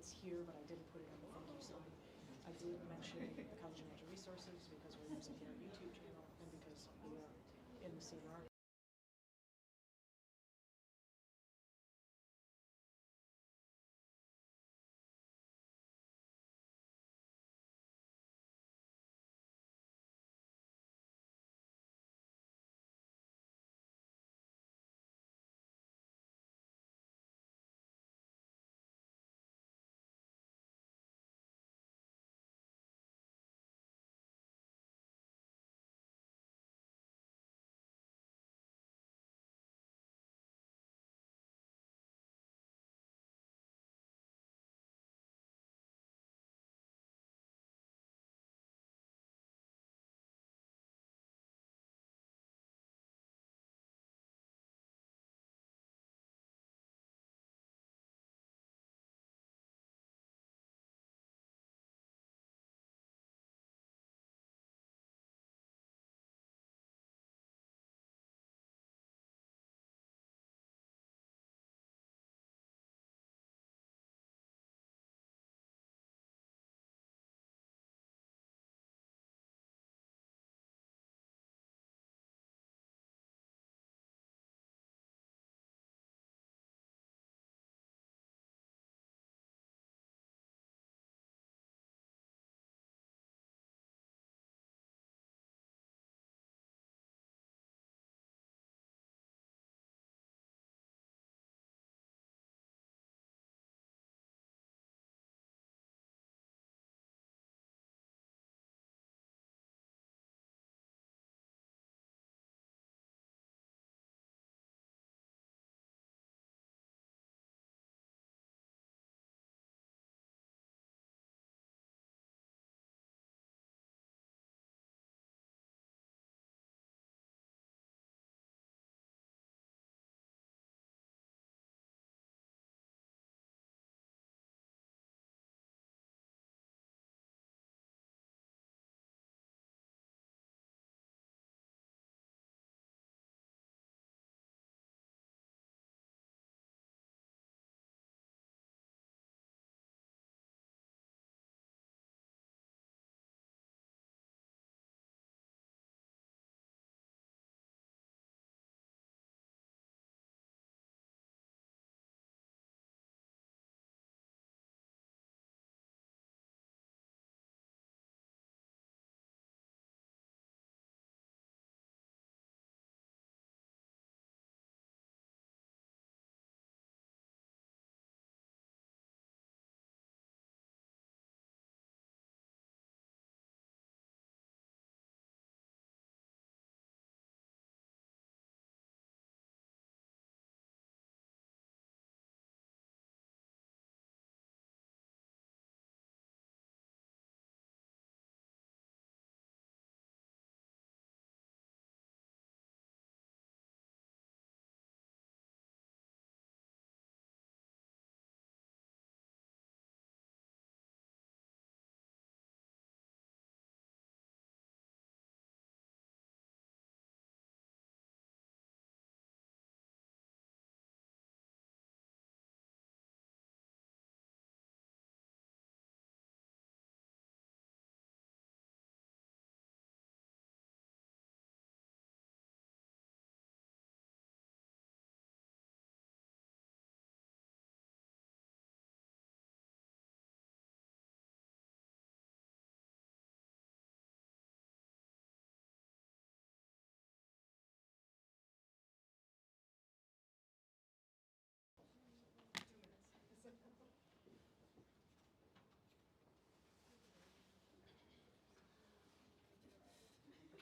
it's here, but I didn't put it in the thank you sign. I did mention the College of Natural Resources because we're using their YouTube channel and because we are in the CNR.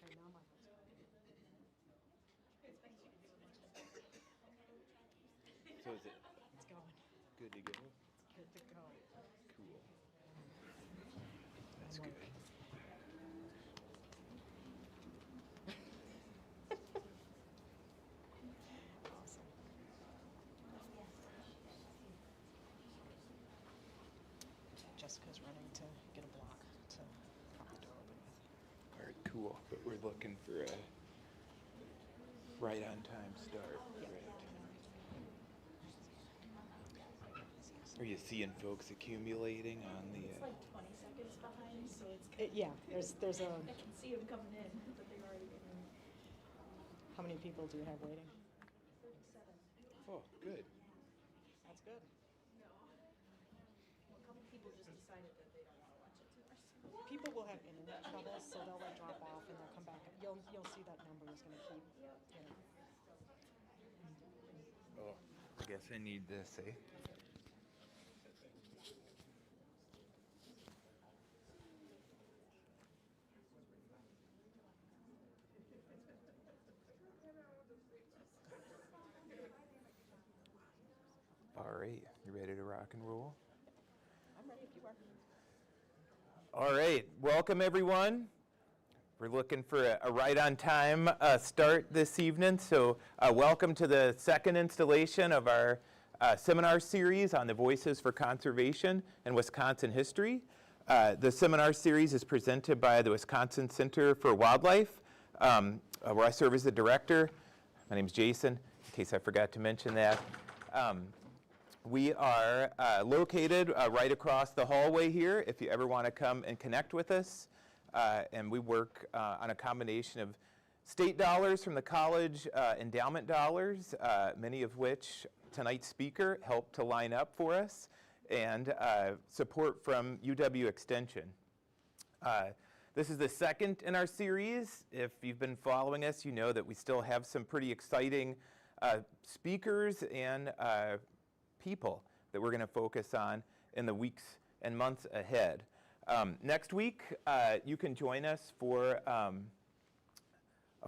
Okay, now my vote's So is it It's going. good to go? It's good to go. Cool. That's good. Awesome. Jessica's running to get a block to prop the door open with. All right, cool. But we're looking for a right on time start, Yeah. right? Are you seeing folks accumulating on the? It's like 20 seconds behind, so it's. Yeah, there's a. I can see them coming in, but they've already been in. How many people do you have waiting? 37. Oh, good. That's good. A couple people just decided that they don't want to watch it too much. People will have internet trouble, so they'll like drop off and they'll come back. You'll see that number is going to keep. You know. Oh, I guess I need this, eh? All right, you ready to rock and roll? I'm ready if you are. All right, welcome everyone. We're looking for a right on time start this evening. So welcome to the second installation of our seminar series on the Voices for Conservation and Wisconsin History. The seminar series is presented by the Wisconsin Center for Wildlife, where I serve as the director. My name is Jason, in case I forgot to mention that. We are located right across the hallway here if you ever want to come and connect with us. And we work on a combination of state dollars from the college, endowment dollars, many of which tonight's speaker helped to line up for us, and support from UW Extension. This is the second in our series. If you've been following us, you know that we still have some pretty exciting speakers and people that we're going to focus on in the weeks and months ahead. Next week, you can join us for a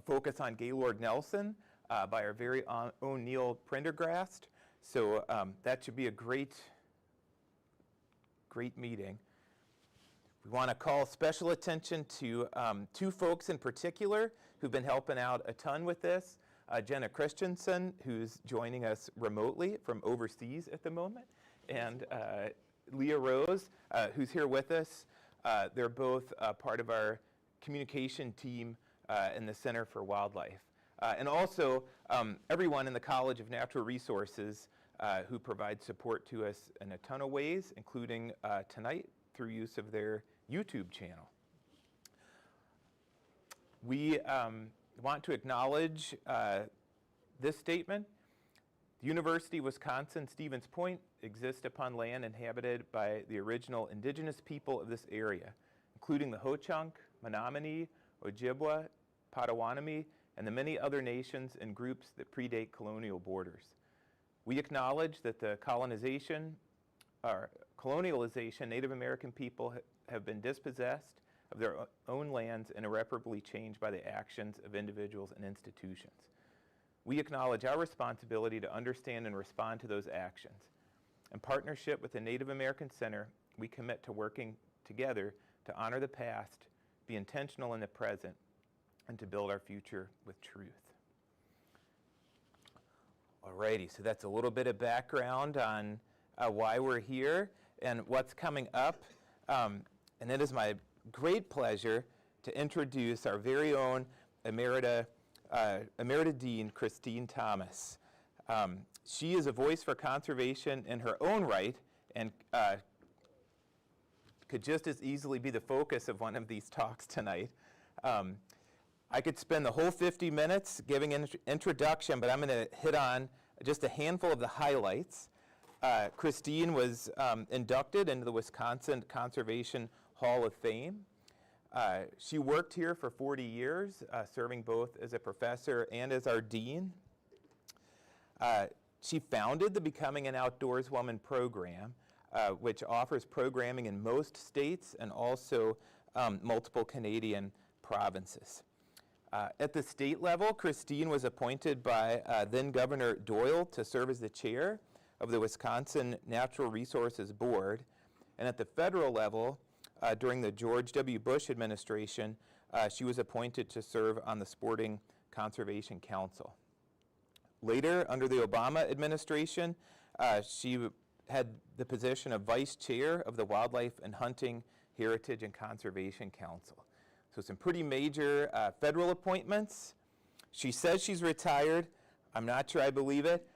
focus on Gaylord Nelson by our very own Neil Prendergast. So that should be a great meeting. We want to call special attention to two folks in particular who've been helping out a ton with this. Jenna Christensen, who's joining us remotely from overseas at the moment, and Leah Rose, who's here with us. They're both part of our communication team in the Center for Wildlife. And also everyone in the College of Natural Resources who provides support to us in a ton of ways, including tonight through use of their YouTube channel. We want to acknowledge this statement. The University of Wisconsin-Stevens Point exists upon land inhabited by the original indigenous people of this area, including the Ho-Chunk, Menominee, Ojibwa, Potawatomi, and the many other nations and groups that predate colonial borders. We acknowledge that the colonization Native American people have been dispossessed of their own lands and irreparably changed by the actions of individuals and institutions. We acknowledge our responsibility to understand and respond to those actions. In partnership with the Native American Center, we commit to working together to honor the past, be intentional in the present, and to build our future with truth. Alrighty, so that's a little bit of background on why we're here and what's coming up. And it is my great pleasure to introduce our very own Emerita Dean, Christine Thomas. She is a voice for conservation in her own right and could just as easily be the focus of one of these talks tonight. I could spend the whole 50 minutes giving an introduction, but I'm going to hit on just a handful of the highlights. Christine was inducted into the Wisconsin Conservation Hall of Fame. She worked here for 40 years, serving both as a professor and as our dean. She founded the Becoming an Outdoors Woman program, which offers programming in most states and also multiple Canadian provinces. At the state level, Christine was appointed by then Governor Doyle to serve as the chair of the Wisconsin Natural Resources Board. And at the federal level, during the George W. Bush administration, she was appointed to serve on the Sporting Conservation Council. Later, under the Obama administration, she had the position of vice chair of the Wildlife and Hunting Heritage and Conservation Council. So some pretty major federal appointments. She says she's retired. I'm not sure I believe it.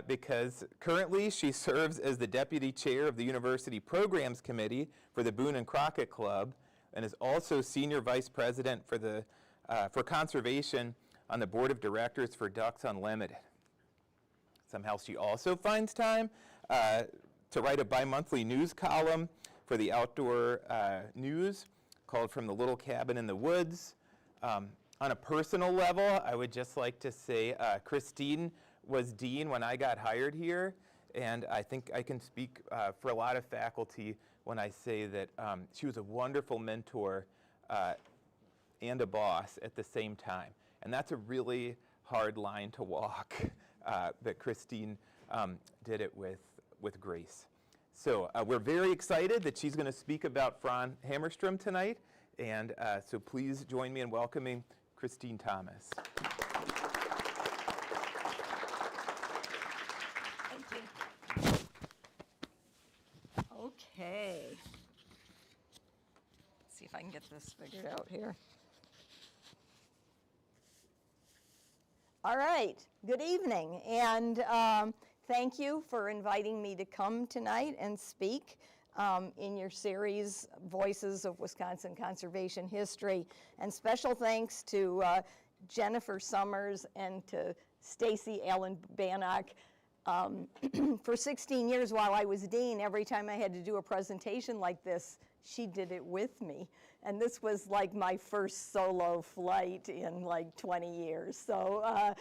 because currently she serves as the Deputy Chair of the University Programs Committee for the Boone and Crockett Club and is also Senior Vice President for Conservation on the Board of Directors for Ducks Unlimited. Somehow she also finds time to write a bi-monthly news column for the Outdoor News called From the Little Cabin in the Woods. On a personal level, I would just like to say Christine was dean when I got hired here, and I think I can speak for a lot of faculty when I say that she was a wonderful mentor and a boss at the same time. And that's a really hard line to walk, but Christine did it with grace. So we're very excited that she's going to speak about Fran Hamerstrom tonight, and so please join me in welcoming Christine Thomas. Okay. Let's see if I can get this figured out here. All right, good evening, and thank you for inviting me to come tonight and speak in your series, Voices of Wisconsin Conservation History. And special thanks to Jennifer Summers and to Stacy Allen Bannock. For 16 years while I was dean, every time I had to do a presentation like this, she did it with me. And this was like my first solo flight in like 20 years. So,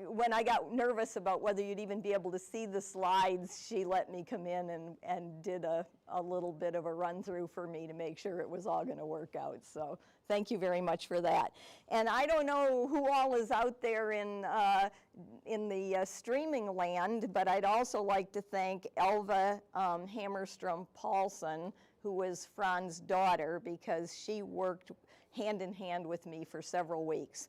when I got nervous about whether you'd even be able to see the slides, she let me come in and did a little bit of a run through for me to make sure it was all going to work out. So thank you very much for that. And I don't know who all is out there in the streaming land, but I'd also like to thank Elva Hamerstrom Paulson, who was Fran's daughter, because she worked hand in hand with me for several weeks.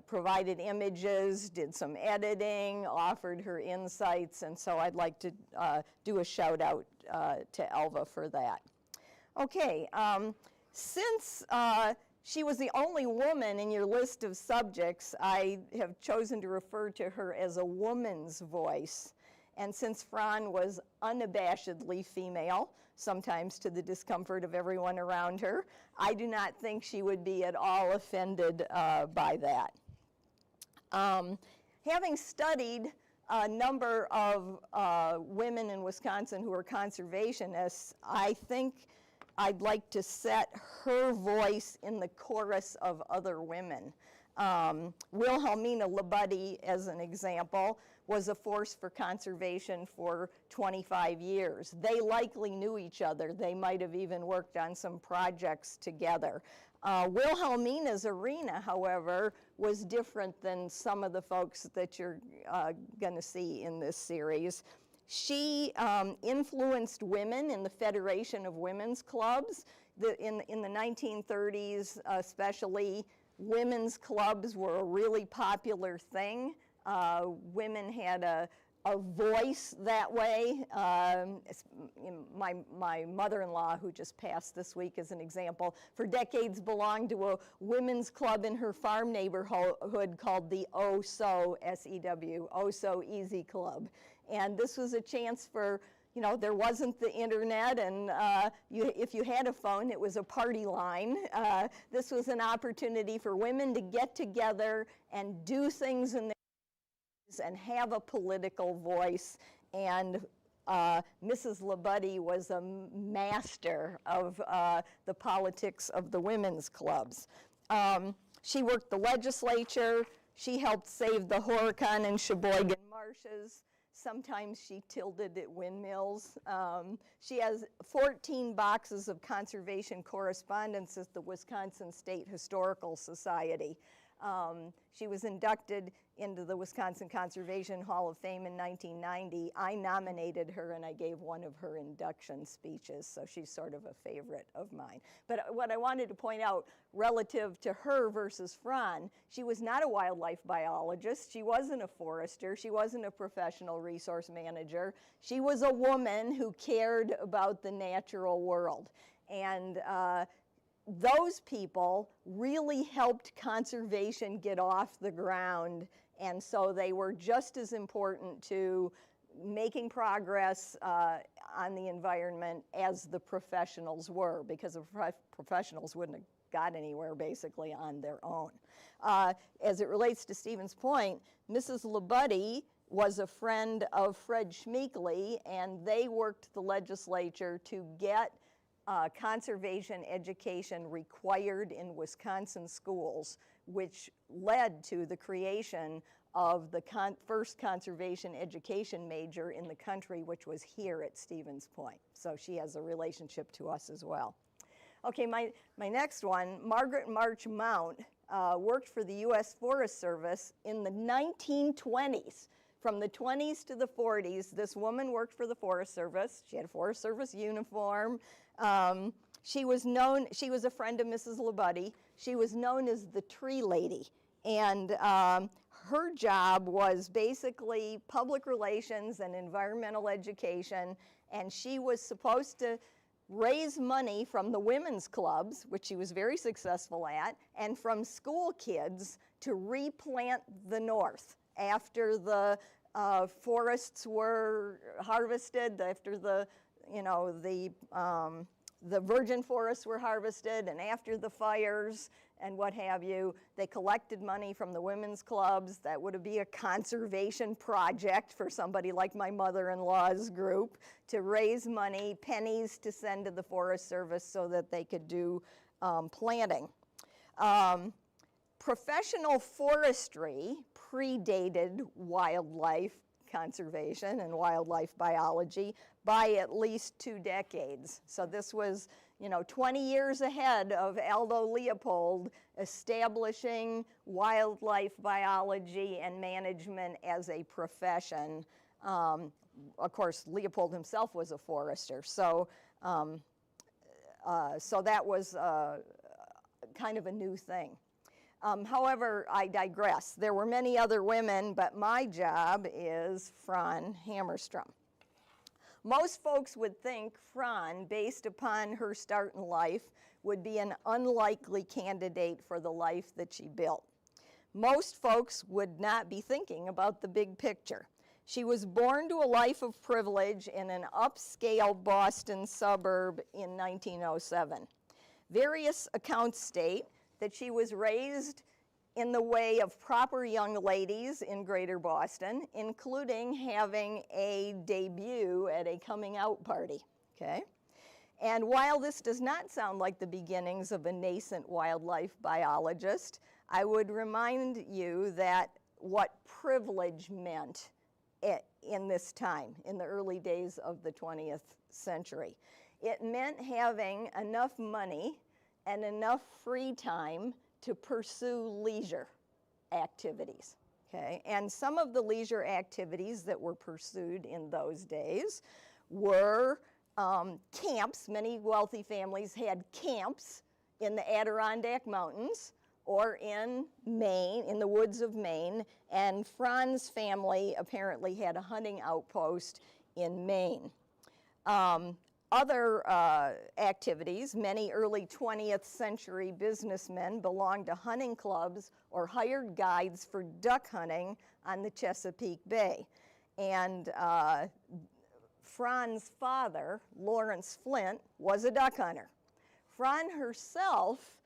Provided images, did some editing, offered her insights, and so I'd like to do a shout out to Elva for that. Okay, since she was the only woman in your list of subjects, I have chosen to refer to her as a woman's voice. And since Fran was unabashedly female, sometimes to the discomfort of everyone around her, I do not think she would be at all offended by that. Having studied a number of women in Wisconsin who are conservationists, I think I'd like to set her voice in the chorus of other women. Wilhelmina Labuddy, as an example, was a force for conservation for 25 years. They likely knew each other. They might have even worked on some projects together. Wilhelmina's arena, however, was different than some of the folks that you're going to see in this series. She influenced women in the Federation of Women's Clubs. In the 1930s, especially, women's clubs were a really popular thing. Women had a voice that way. My mother-in-law, who just passed this week as an example, for decades belonged to a women's club in her farm neighborhood called the Oh-So, S-E-W, Oh-So Easy Club. And this was a chance for, you know, there wasn't the internet, and if you had a phone, it was a party line. This was an opportunity for women to get together and do things in their lives and have a political voice. And Mrs. Labuddy was a master of the politics of the women's clubs. She worked the legislature. She helped save the Horicon and Sheboygan marshes. Sometimes she tilted at windmills. She has 14 boxes of conservation correspondence at the Wisconsin State Historical Society. She was inducted into the Wisconsin Conservation Hall of Fame in 1990. I nominated her and I gave one of her induction speeches, so she's sort of a favorite of mine. But what I wanted to point out relative to her versus Fran, she was not a wildlife biologist, she wasn't a forester, she wasn't a professional resource manager. She was a woman who cared about the natural world. And those people really helped conservation get off the ground And so they were just as important to making progress on the environment as the professionals were, because the professionals wouldn't have got anywhere basically on their own. As it relates to Stevens Point, Mrs. LaBuddy was a friend of Fred Schmeekley, and they worked the legislature to get conservation education required in Wisconsin schools, which led to the creation of the first conservation education major in the country, which was here at Stevens Point. So she has a relationship to us as well. Okay, my next one, Margaret March Mount, worked for the U.S. Forest Service in the 1920s. From the 20s to the 40s, this woman worked for the Forest Service. She had a Forest Service uniform. She was a friend of Mrs. LaBuddy. She was known as the Tree Lady. And her job was basically public relations and environmental education. And she was supposed to raise money from the women's clubs, which she was very successful at, and from school kids to replant the North after the forests were harvested, after the virgin forests were harvested, and after the fires and what have you. They collected money from the women's clubs. That would be a conservation project for somebody like my mother-in-law's group, to raise money, pennies to send to the Forest Service so that they could do planting. Professional forestry predated wildlife conservation and wildlife biology by at least 2 decades. So this was, 20 years ahead of Aldo Leopold establishing wildlife biology and management as a profession. Of course, Leopold himself was a forester, so that was kind of a new thing. However, I digress. There were many other women, but my job is Fran Hamerstrom. Most folks would think Fran, based upon her start in life, would be an unlikely candidate for the life that she built. Most folks would not be thinking about the big picture. She was born to a life of privilege in an upscale Boston suburb in 1907. Various accounts state that she was raised in the way of proper young ladies in Greater Boston, including having a debut at a coming out party, okay? And while this does not sound like the beginnings of a nascent wildlife biologist, I would remind you that what privilege meant in this time, in the early days of the 20th century. It meant having enough money and enough free time to pursue leisure activities, okay? And some of the leisure activities that were pursued in those days were camps. Many wealthy families had camps in the Adirondack Mountains or in Maine, in the woods of Maine, and Fran's family apparently had a hunting outpost in Maine. Other activities, many early 20th century businessmen belonged to hunting clubs or hired guides for duck hunting on the Chesapeake Bay. And Fran's father, Lawrence Flint, was a duck hunter. Fran herself,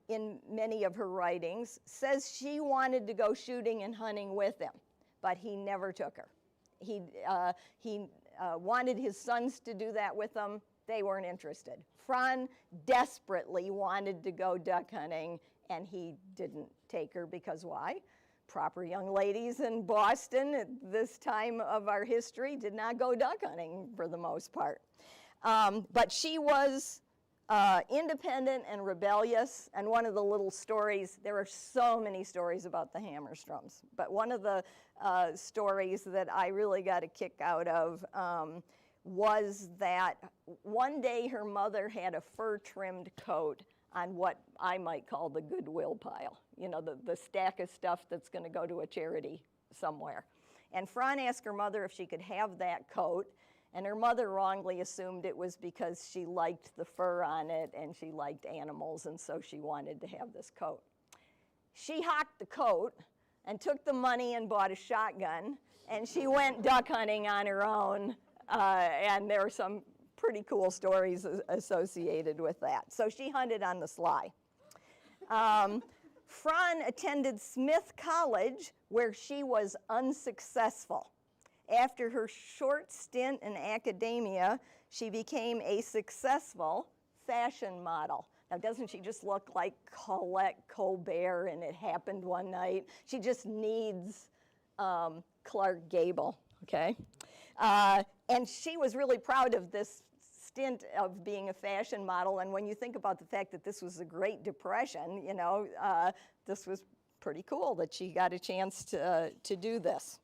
in many of her writings, says she wanted to go shooting and hunting with him, but he never took her. He wanted his sons to do that with him. They weren't interested. Fran desperately wanted to go duck hunting, and he didn't take her because why? Proper young ladies in Boston at this time of our history did not go duck hunting for the most part. But she was independent and rebellious, and one of the little stories, there are so many stories about the Hamerstroms, but one of the stories that I really got a kick out of was that one day her mother had a fur-trimmed coat on what I might call the Goodwill pile, the stack of stuff that's going to go to a charity somewhere. And Fran asked her mother if she could have that coat, and her mother wrongly assumed it was because she liked the fur on it and she liked animals, and so she wanted to have this coat. She hocked the coat, and took the money and bought a shotgun, and she went duck hunting on her own, and there are some pretty cool stories associated with that. So she hunted on the sly. Fran attended Smith College, where she was unsuccessful. After her short stint in academia, she became a successful fashion model. Now, doesn't she just look like Colette Colbert and It Happened One Night? She just needs Clark Gable, okay? And she was really proud of this stint of being a fashion model, and when you think about the fact that this was the Great Depression, you know, this was pretty cool that she got a chance to do this.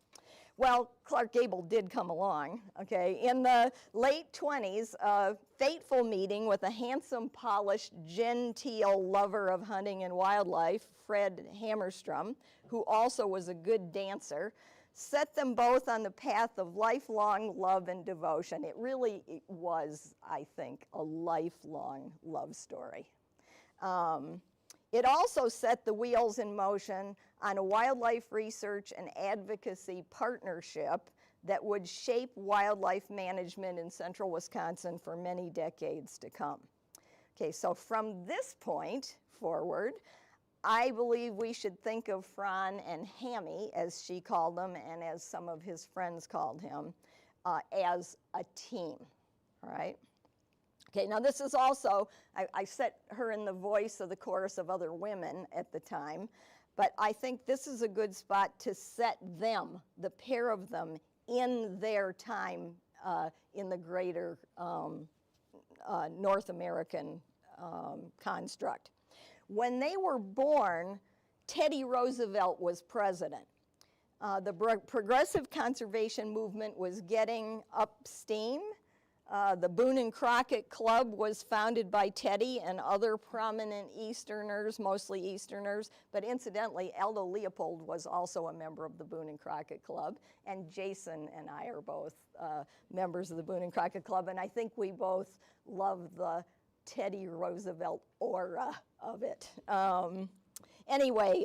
Well, Clark Gable did come along, okay? In the late 20s, a fateful meeting with a handsome, polished, genteel lover of hunting and wildlife, Fran Hamerstrom, who also was a good dancer, set them both on the path of lifelong love and devotion. It really was, I think, a lifelong love story. It also set the wheels in motion on a wildlife research and advocacy partnership that would shape wildlife management in central Wisconsin for many decades to come. Okay, so from this point forward, I believe we should think of Fran and Hammy, as she called them and as some of his friends called him, as a team, all right? Okay, now this is also, I set her in the voice of the chorus of other women at the time, but I think this is a good spot to set them, the pair of them, in their time in the greater North American construct. When they were born, Teddy Roosevelt was president. The progressive conservation movement was getting up steam. The Boone and Crockett Club was founded by Teddy and other prominent Easterners, mostly Easterners, but incidentally, Aldo Leopold was also a member of the Boone and Crockett Club, and Jason and I are both members of the Boone and Crockett Club, and I think we both love the Teddy Roosevelt aura of it. Anyway,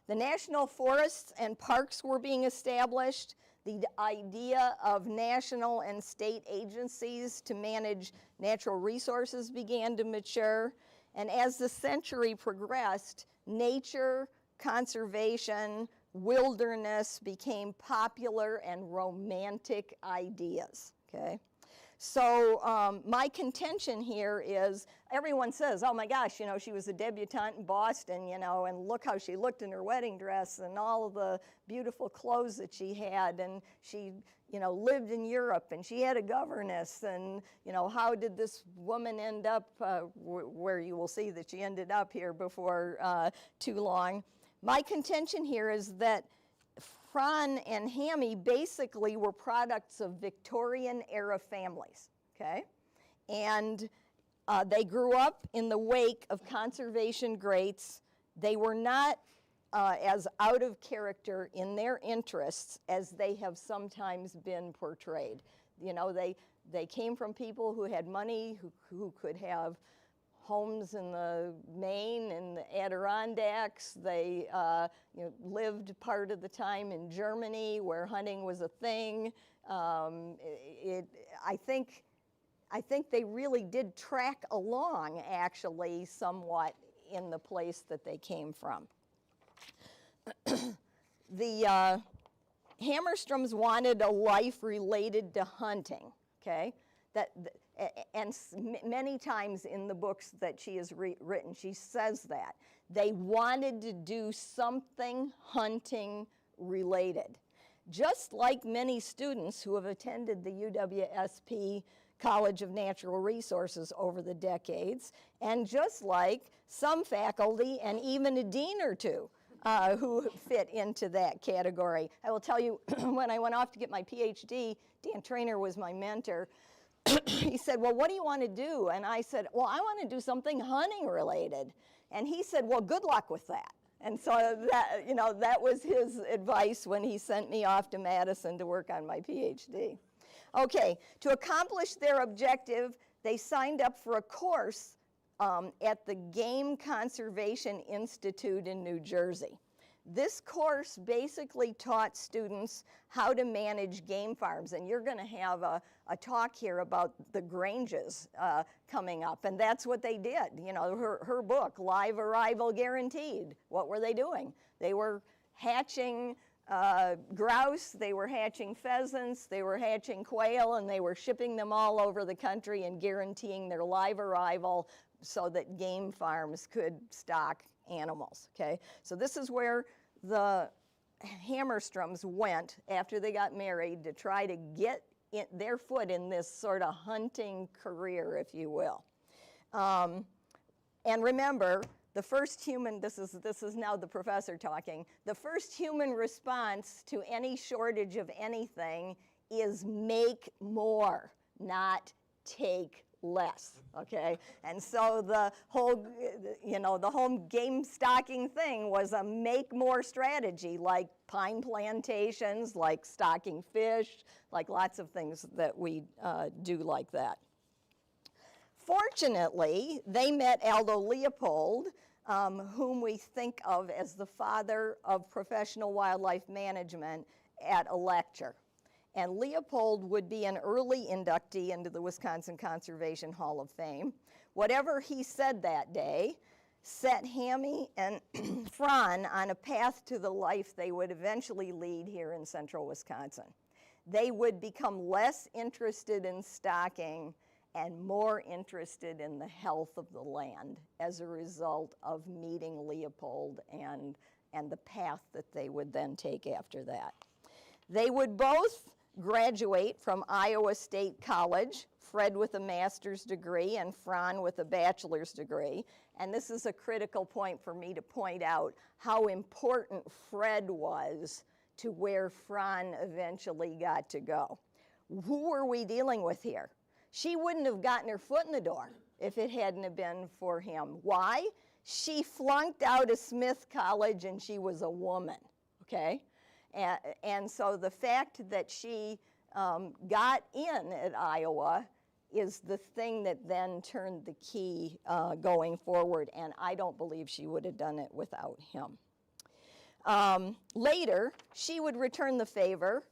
the national forests and parks were being established. The idea of national and state agencies to manage natural resources began to mature. And as the century progressed, nature, conservation, wilderness became popular and romantic ideas, okay? So my contention here is, everyone says, oh my gosh, you know, she was a debutante in Boston, you know, and look how she looked in her wedding dress and all of the beautiful clothes that she had, and she, you know, lived in Europe and she had a governess, and, you know, how did this woman end up where you will see that she ended up here before too long. My contention here is that Fran and Hammy basically were products of Victorian-era families, okay? And they grew up in the wake of conservation greats. They were not as out of character in their interests as they have sometimes been portrayed. You know, they came from people who had money, who could have homes in the Maine and the Adirondacks. They you know, lived part of the time in Germany where hunting was a thing. I think they really did track along, actually, somewhat in the place that they came from. The Hamerstroms wanted a life related to hunting, okay? And many times in the books that she has written, she says that. They wanted to do something hunting related. Just like many students who have attended the UW-SP College of Natural Resources over the decades, and just like some faculty and even a dean or two who fit into that category. I will tell you, when I went off to get my PhD, Dan Trainer was my mentor. He said, well, what do you want to do? And I said, well, I want to do something hunting related. And he said, well, good luck with that. And so that, you know, that was his advice when he sent me off to Madison to work on my PhD. Okay, to accomplish their objective, they signed up for a course at the Game Conservation Institute in New Jersey. This course basically taught students how to manage game farms, and you're going to have a talk here about the Granges coming up, and that's what they did. You know, her book, Live Arrival Guaranteed. What were they doing? They were hatching grouse, they were hatching pheasants, they were hatching quail, and they were shipping them all over the country and guaranteeing their live arrival so that game farms could stock animals, okay? So this is where the Hamerstroms went after they got married to try to get their foot in this sort of hunting career, if you will. And remember, the first human, this is now the professor talking, the first human response to any shortage of anything is make more, not take less, okay? And so the whole, the whole game stocking thing was a make more strategy, like pine plantations, like stocking fish, like lots of things that we do like that. Fortunately, they met Aldo Leopold, whom we think of as the father of professional wildlife management, at a lecture. And Leopold would be an early inductee into the Wisconsin Conservation Hall of Fame. Whatever he said that day set Hammy and Fran on a path to the life they would eventually lead here in central Wisconsin. They would become less interested in stocking and more interested in the health of the land as a result of meeting Leopold and the path that they would then take after that. They would both graduate from Iowa State College, Fred with a master's degree and Fran with a bachelor's degree. And this is a critical point for me to point out how important Fred was to where Fran eventually got to go. Who are we dealing with here? She wouldn't have gotten her foot in the door if it hadn't have been for him. Why? She flunked out of Smith College and she was a woman, okay? And so the fact that she got in at Iowa is the thing that then turned the key going forward, and I don't believe she would have done it without him. Later, she would return the favor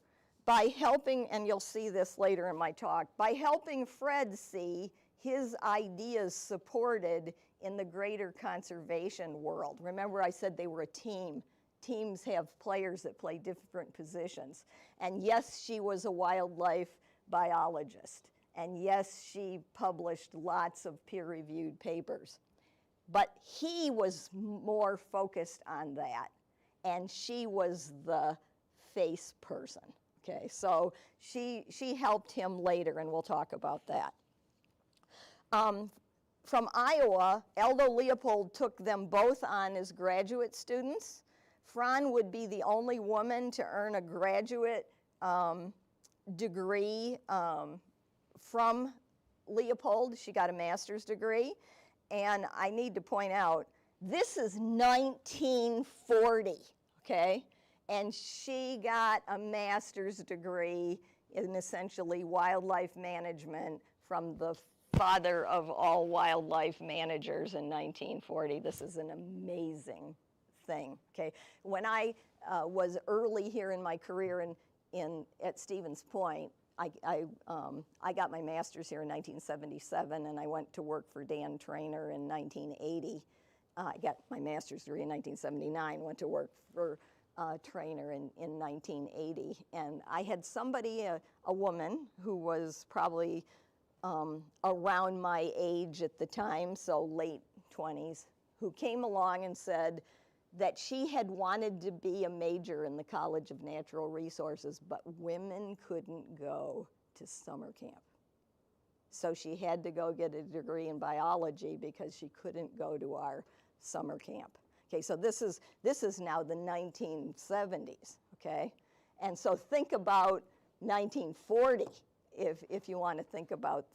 by helping, and you'll see this later in my talk, by helping Fred see his ideas supported in the greater conservation world. Remember I said they were a team. Teams have players that play different positions. And yes, she was a wildlife biologist. And yes, she published lots of peer-reviewed papers. But he was more focused on that. And she was the face person. Okay, so she helped him later, and we'll talk about that. From Iowa, Aldo Leopold took them both on as graduate students. Fran would be the only woman to earn a graduate degree from Leopold. She got a master's degree. And I need to point out, this is 1940, okay? And she got a master's degree in essentially wildlife management from the father of all wildlife managers in 1940. This is an amazing thing, okay? When I was early here in my career at Stevens Point, I got my master's here in 1977, and I went to work for Dan Trainer in 1980. I got my master's degree in 1979, went to work for Trainer in 1980. And I had somebody, a woman, who was probably around my age at the time, so late 20s, who came along and said that she had wanted to be a major in the College of Natural Resources, but women couldn't go to summer camp. So she had to go get a degree in biology because she couldn't go to our summer camp. Okay, so this is now the 1970s, okay? And so think about 1940 if you want to think about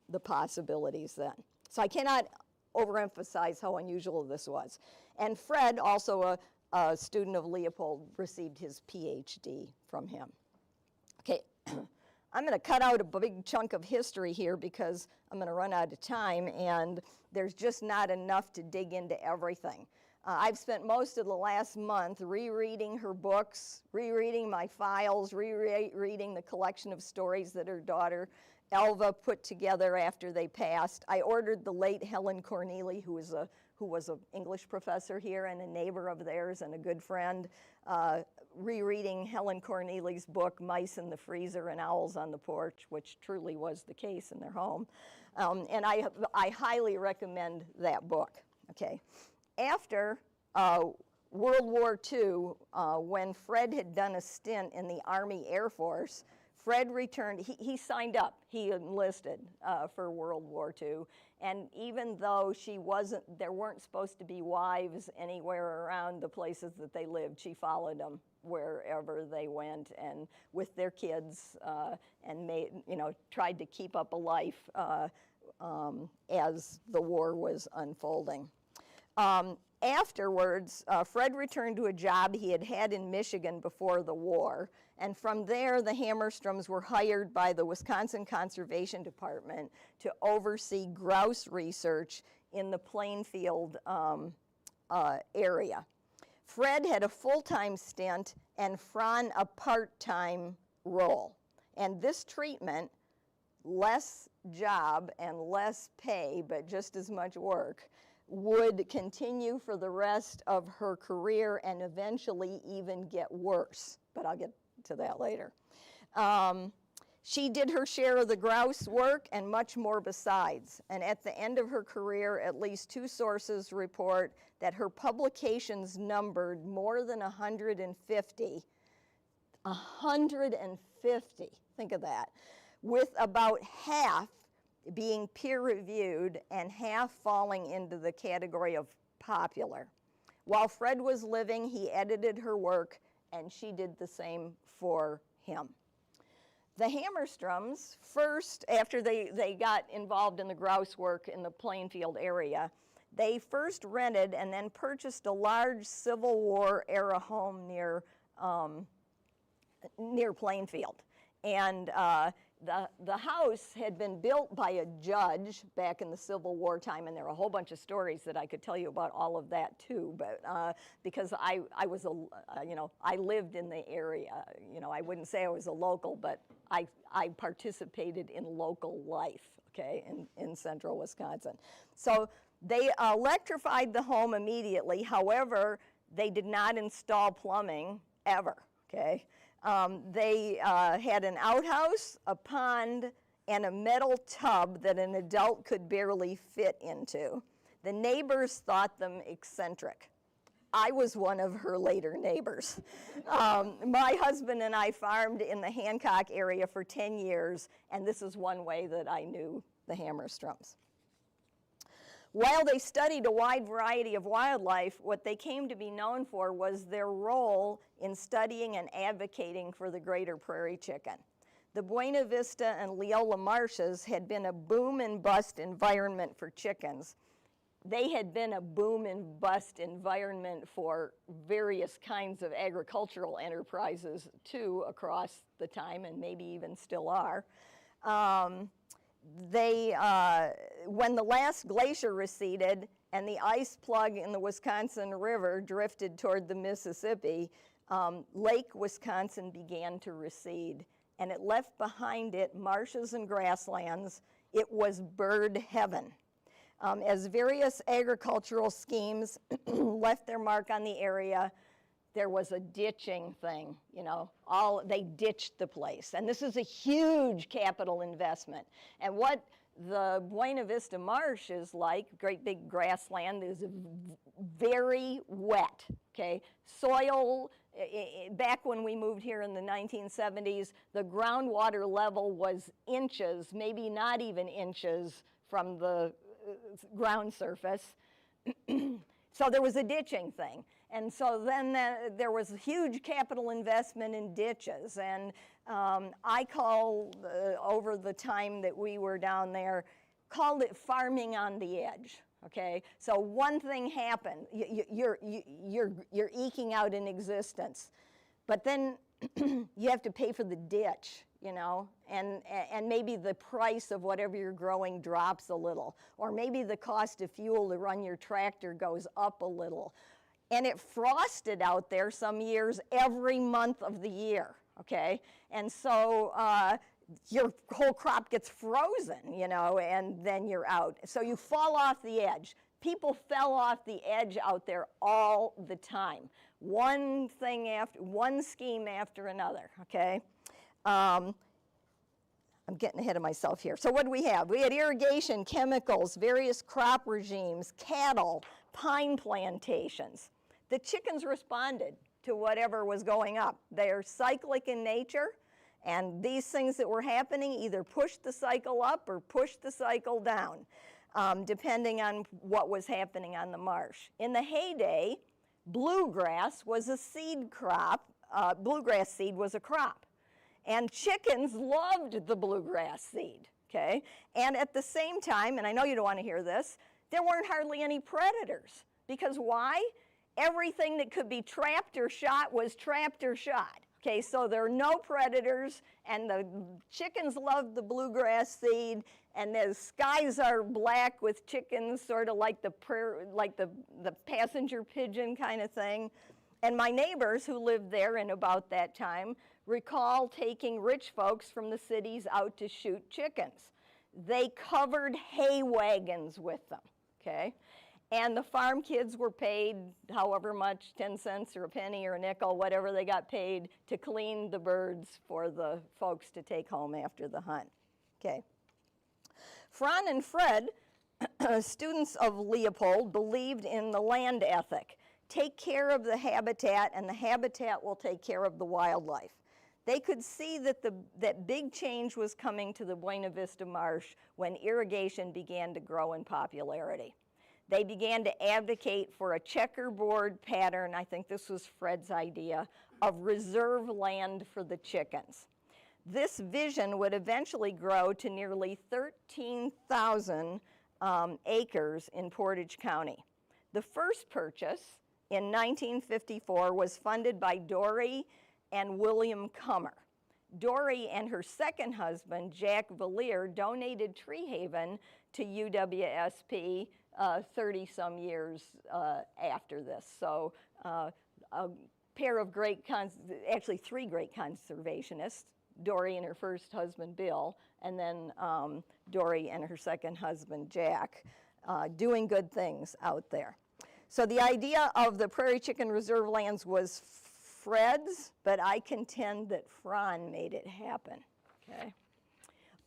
the possibilities then. So I cannot overemphasize how unusual this was. And Fred, also a student of Leopold, received his PhD from him. Okay, I'm going to cut out a big chunk of history here because I'm going to run out of time, and there's just not enough to dig into everything. I've spent most of the last month rereading her books, rereading my files, rereading the collection of stories that her daughter Elva put together after they passed. I ordered the late Helen Corneely, who was an English professor here and a neighbor of theirs and a good friend, rereading Helen Corneely's book, Mice in the Freezer and Owls on the Porch, which truly was the case in their home. And I highly recommend that book, okay? After World War II, when Fred had done a stint in the Army Air Force, Fred returned, he signed up, he enlisted for World War II, and even though there weren't supposed to be wives anywhere around the places that they lived, she followed them wherever they went and with their kids and tried to keep up a life as the war was unfolding. Afterwards, Fred returned to a job he had had in Michigan before the war, and from there the Hamerstroms were hired by the Wisconsin Conservation Department to oversee grouse research in the Plainfield area. Fred had a full-time stint and Fran a part-time role, and this treatment, less job and less pay, but just as much work, would continue for the rest of her career and eventually even get worse, but I'll get to that later. She did her share of the grouse work and much more besides, and at the end of her career, at least 2 sources report that her publications numbered more than 150. 150, think of that, with about half being peer-reviewed and half falling into the category of popular. While Fred was living, he edited her work, and she did the same for him. The Hamerstroms, first, after they got involved in the grouse work in the Plainfield area, they first rented and then purchased a large Civil War era home near Plainfield. And the house had been built by a judge back in the Civil War time, and there are a whole bunch of stories that I could tell you about all of that too. But because I lived in the area, I wouldn't say I was a local, but I participated in local life, okay, in central Wisconsin. So they electrified the home immediately. However, they did not install plumbing ever, okay. They had an outhouse, a pond, and a metal tub that an adult could barely fit into. The neighbors thought them eccentric. I was one of her later neighbors. My husband and I farmed in the Hancock area for 10 years, and this is one way that I knew the Hamerstroms. While they studied a wide variety of wildlife, what they came to be known for was their role in studying and advocating for the greater prairie chicken. The Buena Vista and Leola marshes had been a boom and bust environment for chickens. They had been a boom and bust environment for various kinds of agricultural enterprises too across the time, and maybe even still are. When the last glacier receded and the ice plug in the Wisconsin River drifted toward the Mississippi, Lake Wisconsin began to recede, and it left behind it marshes and grasslands. It was bird heaven. As various agricultural schemes left their mark on the area, there was a ditching thing, they ditched the place. And this is a huge capital investment. And what the Buena Vista Marsh is like, great big grassland, is very wet, okay? Soil, back when we moved here in the 1970s, the groundwater level was inches, maybe not even inches from the ground surface. So there was a ditching thing. And so then there was a huge capital investment in ditches. And I over the time that we were down there, called it farming on the edge, okay? So one thing happened, you're eking out an existence. But then you have to pay for the ditch. you know, and maybe the price of whatever you're growing drops a little, or maybe the cost of fuel to run your tractor goes up a little. And it frosted out there some years every month of the year, okay? And so your whole crop gets frozen, you know, and then you're out. So you fall off the edge. People fell off the edge out there all the time. One scheme after another, okay? I'm getting ahead of myself here. So what do we have? We had irrigation, chemicals, various crop regimes, cattle, pine plantations. The chickens responded to whatever was going up. They're cyclic in nature, and these things that were happening either pushed the cycle up or pushed the cycle down, depending on what was happening on the marsh. In the heyday, bluegrass was a seed crop. Bluegrass seed was a crop. And chickens loved the bluegrass seed, okay? And at the same time, and I know you don't want to hear this, there weren't hardly any predators. Because why? Everything that could be trapped or shot was trapped or shot. Okay, so there are no predators, and the chickens loved the bluegrass seed, and the skies are black with chickens, sort of like the passenger pigeon kind of thing. And my neighbors who lived there in about that time recall taking rich folks from the cities out to shoot chickens. They covered hay wagons with them, okay? And the farm kids were paid however much, 10 cents or a penny or a nickel, whatever they got paid to clean the birds for the folks to take home after the hunt. Okay. Fran and Fred, students of Leopold, believed in the land ethic. Take care of the habitat, and the habitat will take care of the wildlife. They could see that big change was coming to the Buena Vista Marsh when irrigation began to grow in popularity. They began to advocate for a checkerboard pattern, I think this was Fred's idea, of reserve land for the chickens. This vision would eventually grow to nearly 13,000 acres in Portage County. The first purchase in 1954 was funded by Dory and William Cummer. Dory and her second husband, Jack Valier, donated Tree Haven to UW-SP 30-some years after this. So a pair of actually three great conservationists, Dory and her first husband, Bill, and then Dory and her second husband, Jack, doing good things out there. So the idea of the Prairie Chicken Reserve Lands was Fred's, but I contend that Fran made it happen, okay?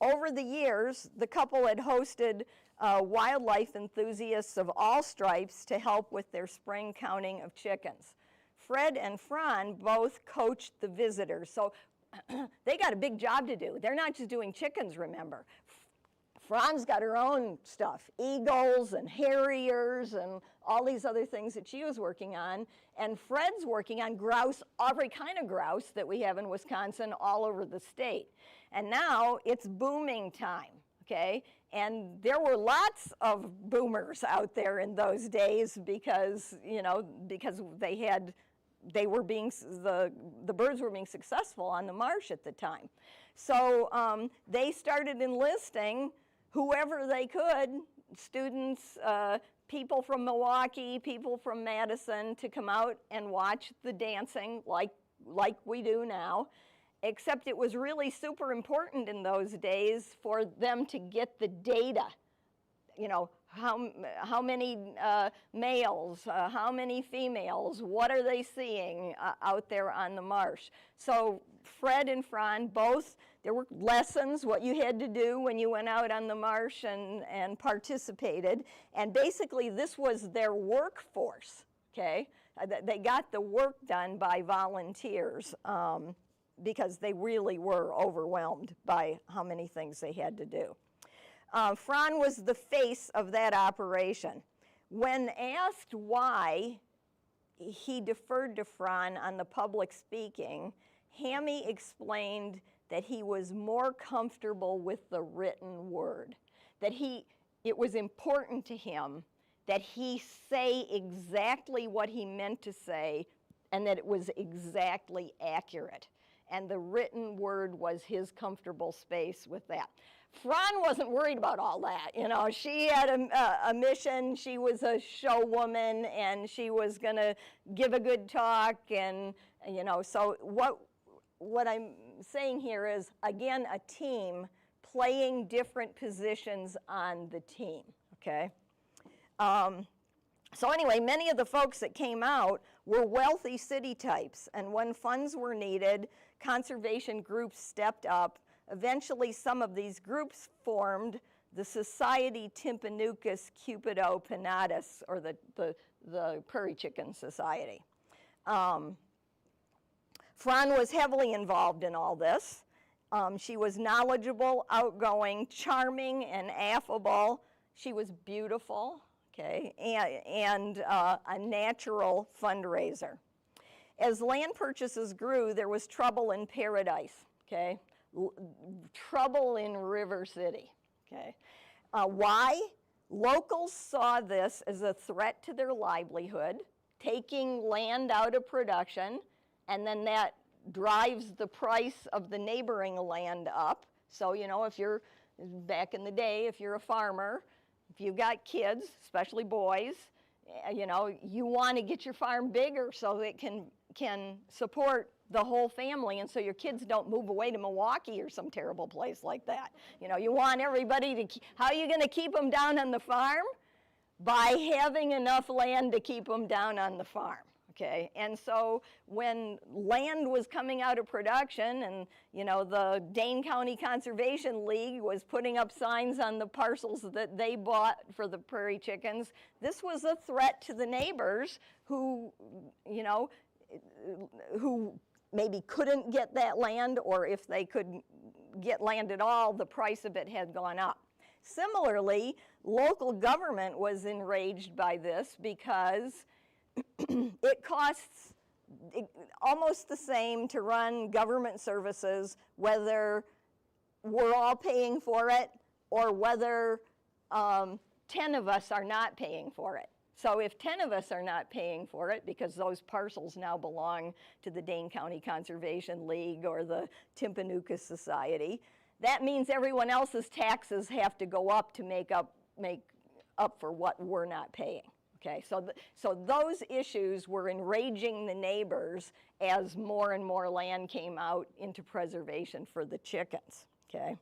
Over the years, the couple had hosted wildlife enthusiasts of all stripes to help with their spring counting of chickens. Fred and Fran both coached the visitors, so they got a big job to do. They're not just doing chickens, remember. Fran's got her own stuff, eagles and harriers and all these other things that she was working on. And Fred's working on grouse, every kind of grouse that we have in Wisconsin all over the state. And now it's booming time, okay? And there were lots of boomers out there in those days because, you know, because the birds were being successful on the marsh at the time. So they started enlisting whoever they could, students, people from Milwaukee, people from Madison, to come out and watch the dancing like we do now, except it was really super important in those days for them to get the data. You know, how many males, how many females, what are they seeing out there on the marsh? So Fred and Fran both, there were lessons, what you had to do when you went out on the marsh and participated. And basically this was their workforce, okay? They got the work done by volunteers because they really were overwhelmed by how many things they had to do. Fran was the face of that operation. When asked why he deferred to Fran on the public speaking, Hammy explained that he was more comfortable with the written word, that it was important to him that he say exactly what he meant to say and that it was exactly accurate. and the written word was his comfortable space with that. Fran wasn't worried about all that, you know. She had a mission. She was a show woman, and she was going to give a good talk, and, you know, so what I'm saying here is, again, a team playing different positions on the team, okay? So anyway, many of the folks that came out were wealthy city types, and when funds were needed, conservation groups stepped up. Eventually, some of these groups formed the Society Timpanoucas Cupido Pinnatus, or the Prairie Chicken Society. Fran was heavily involved in all this. She was knowledgeable, outgoing, charming, and affable. She was beautiful, okay, and a natural fundraiser. As land purchases grew, there was trouble in Paradise, okay? Trouble in River City, okay? Why? Locals saw this as a threat to their livelihood, taking land out of production, and then that drives the price of the neighboring land up. So, you know, if you're, back in the day, if you're a farmer, if you've got kids, especially boys, you know, you want to get your farm bigger so it can support the whole family, and so your kids don't move away to Milwaukee or some terrible place like that. You know, you want everybody to, how are you going to keep them down on the farm? By having enough land to keep them down on the farm, okay? And so when land was coming out of production, and, you know, the Dane County Conservation League was putting up signs on the parcels that they bought for the prairie chickens, this was a threat to the neighbors who, you know, who maybe couldn't get that land, or if they could get land at all, the price of it had gone up. Similarly, local government was enraged by this because it costs almost the same to run government services whether we're all paying for it or whether 10 of us are not paying for it. So if 10 of us are not paying for it, because those parcels now belong to the Dane County Conservation League or the Timpanoucas Society, that means everyone else's taxes have to go up to make up for what we're not paying. Okay, so those issues were enraging the neighbors as more and more land came out into preservation for the chickens. Okay,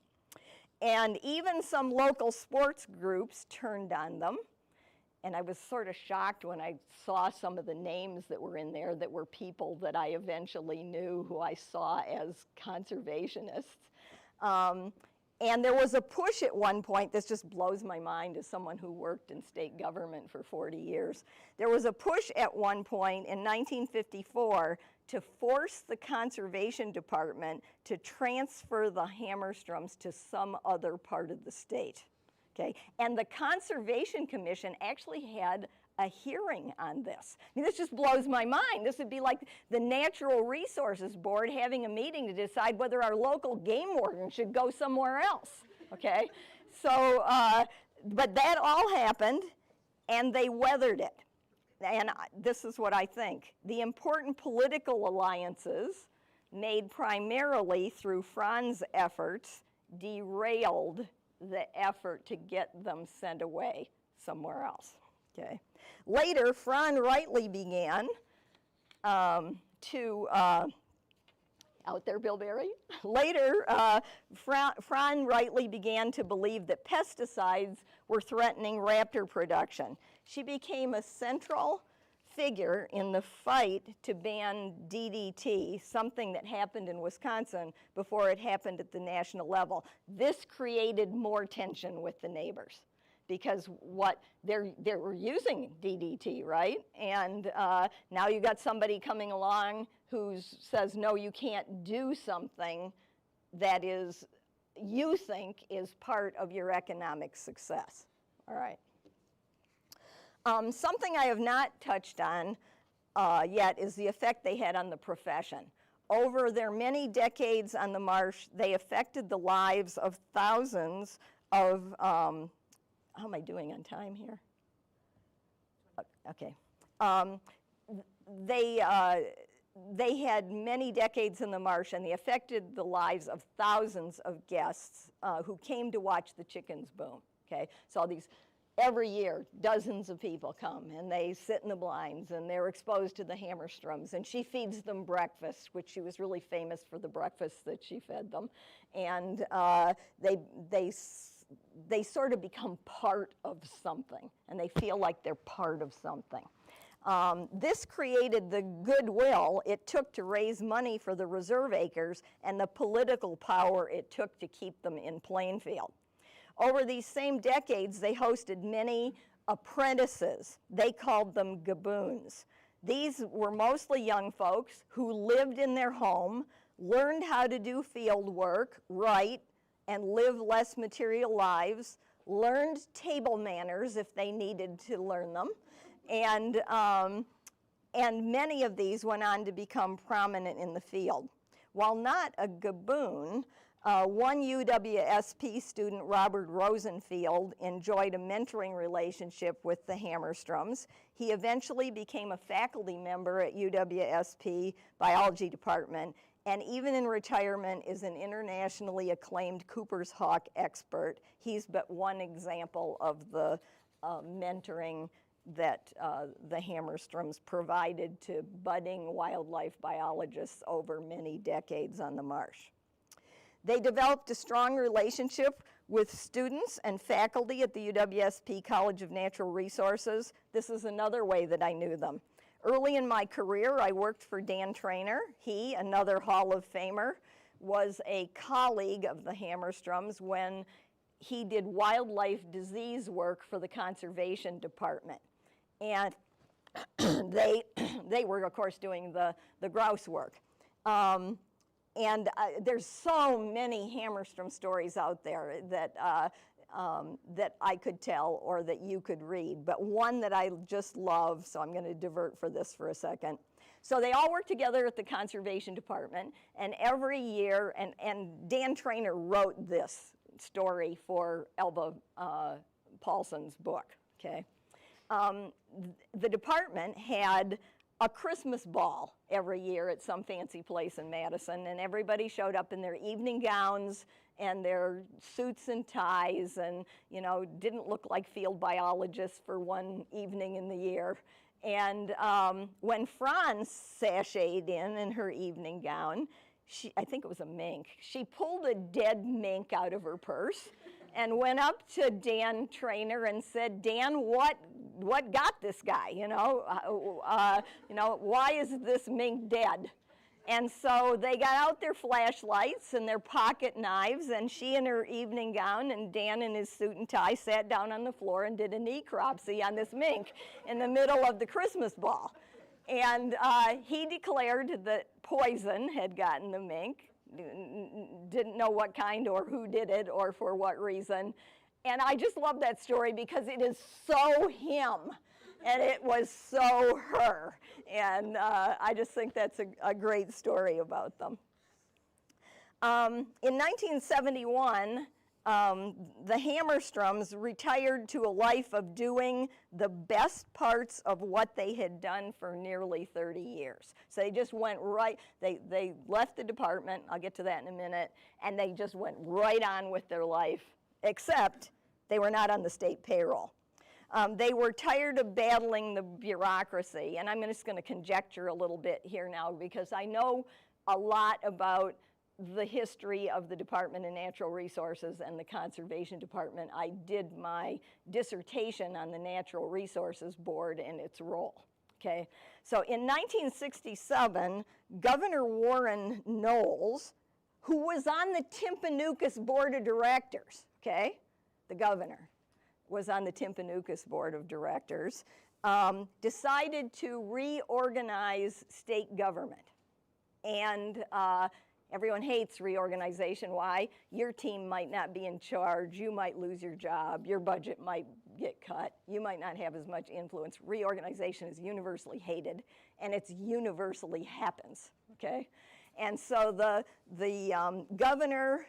and even some local sports groups turned on them. And I was sort of shocked when I saw some of the names that were in there that were people that I eventually knew, who I saw as conservationists. And there was a push at one point, this just blows my mind as someone who worked in state government for 40 years. There was a push at one point in 1954 to force the Conservation Department to transfer the Hamerstroms to some other part of the state. Okay, and the Conservation Commission actually had a hearing on this. I mean, this just blows my mind. This would be like the Natural Resources Board having a meeting to decide whether our local game warden should go somewhere else, okay? So, but that all happened, and they weathered it. And this is what I think. The important political alliances made primarily through Fran's efforts derailed the effort to get them sent away somewhere else, okay? Later, Fran rightly began out there, Bill Berry? Later, Fran rightly began to believe that pesticides were threatening raptor production. She became a central figure in the fight to ban DDT, something that happened in Wisconsin before it happened at the national level. This created more tension with the neighbors because they were using DDT, right? And now you got somebody coming along who says, no, you can't do something that you think is part of your economic success, all right? Something I have not touched on yet is the effect they had on the profession. Over their many decades on the marsh, they affected the lives of thousands of, how am I doing on time here? Okay. they had many decades in the marsh, and they affected the lives of thousands of guests who came to watch the chickens boom, okay? So every year, dozens of people come, and they sit in the blinds, and they're exposed to the Hamerstroms, and she feeds them breakfast, which she was really famous for the breakfast that she fed them, and they sort of become part of something, and they feel like they're part of something. This created the goodwill it took to raise money for the reserve acres and the political power it took to keep them in Plainfield. Over these same decades, they hosted many apprentices. They called them gaboons. These were mostly young folks who lived in their home, learned how to do field work, write, and live less material lives, learned table manners if they needed to learn them, and many of these went on to become prominent in the field. While not a gaboon, one UW-SP student, Robert Rosenfield, enjoyed a mentoring relationship with the Hamerstroms. He eventually became a faculty member at UW-SP biology department, and even in retirement is an internationally acclaimed Cooper's hawk expert. He's but one example of the mentoring that the Hamerstroms provided to budding wildlife biologists over many decades on the marsh. They developed a strong relationship with students and faculty at the UW-SP College of Natural Resources. This is another way that I knew them. Early in my career, I worked for Dan Trainer. He, another Hall of Famer, was a colleague of the Hamerstroms when he did wildlife disease work for the Conservation Department. And they were, of course, doing the grouse work. There's so many Hamerstrom stories out there that I could tell or that you could read, but one that I just love, so I'm going to divert for this for a second. So they all work together at the Conservation Department, and every year, and Dan Trainer wrote this story for Elva Paulson's book, okay? The department had a Christmas ball every year at some fancy place in Madison, and everybody showed up in their evening gowns and their suits and ties, and didn't look like field biologists for one evening in the year. And when Fran sashayed in her evening gown, I think it was a mink, she pulled a dead mink out of her purse and went up to Dan Trainer and said, "Dan, what got this guy? Why is this mink dead?" And so they got out their flashlights and their pocket knives, and she in her evening gown and Dan in his suit and tie sat down on the floor and did a necropsy on this mink in the middle of the Christmas ball. And he declared that poison had gotten the mink, didn't know what kind or who did it or for what reason. And I just love that story because it is so him. And it was so her. And I just think that's a great story about them. In 1971, the Hamerstroms retired to a life of doing the best parts of what they had done for nearly 30 years. So they just went right, they left the department, I'll get to that in a minute, and they just went right on with their life, except they were not on the state payroll. They were tired of battling the bureaucracy, and I'm just going to conjecture a little bit here now because I know a lot about the history of the Department of Natural Resources and the Conservation Department. I did my dissertation on the Natural Resources Board and its role, okay? So in 1967, Governor Warren Knowles, who was on the Timpanoukas Board of Directors, okay? The governor was on the Timpanoukas Board of Directors, decided to reorganize state government. And everyone hates reorganization. Why? Your team might not be in charge. You might lose your job. Your budget might get cut. You might not have as much influence. Reorganization is universally hated, and it's universally happens, okay? And so the governor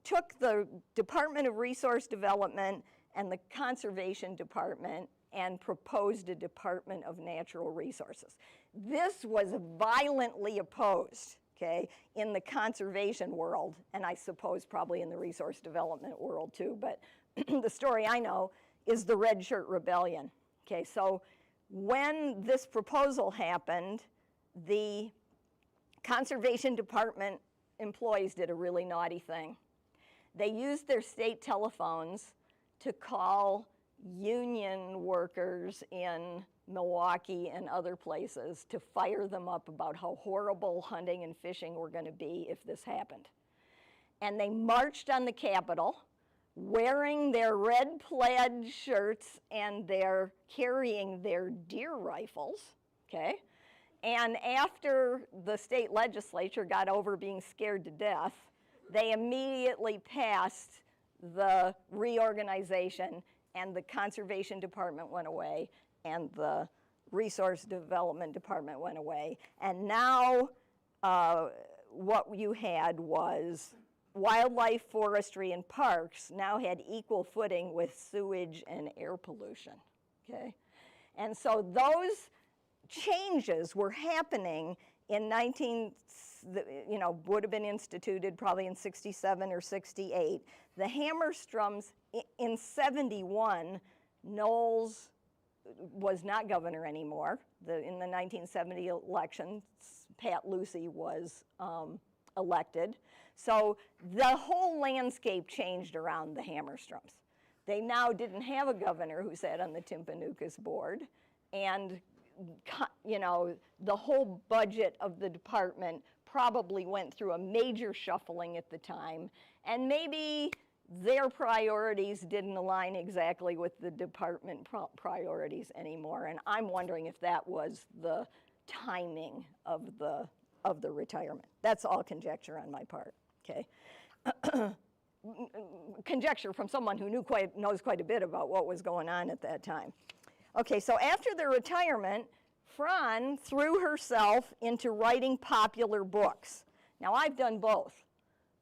took the Department of Resource Development and the Conservation Department and proposed a Department of Natural Resources. This was violently opposed, okay, in the conservation world, and I suppose probably in the resource development world too, but the story I know is the Red Shirt Rebellion. Okay, so when this proposal happened, the Conservation Department employees did a really naughty thing. They used their state telephones to call union workers in Milwaukee and other places to fire them up about how horrible hunting and fishing were going to be if this happened. And they marched on the Capitol wearing their red plaid shirts and carrying their deer rifles, okay? And after the state legislature got over being scared to death, they immediately passed the reorganization, and the Conservation Department went away, and the Resource Development Department went away. And now what you had was wildlife, forestry, and parks now had equal footing with sewage and air pollution, okay? And so those changes were happening in would have been instituted probably in 67 or 68. The Hamerstroms in 71, Knowles was not governor anymore. In the 1970 elections, Pat Lucy was elected. So the whole landscape changed around the Hamerstroms. They now didn't have a governor who sat on the Timpanoukas board, and the whole budget of the department probably went through a major shuffling at the time, and maybe their priorities didn't align exactly with the department priorities anymore, and I'm wondering if that was the timing of the retirement. That's all conjecture on my part, okay? Conjecture from someone who knows quite a bit about what was going on at that time. Okay, so after the retirement, Fran threw herself into writing popular books. Now, I've done both,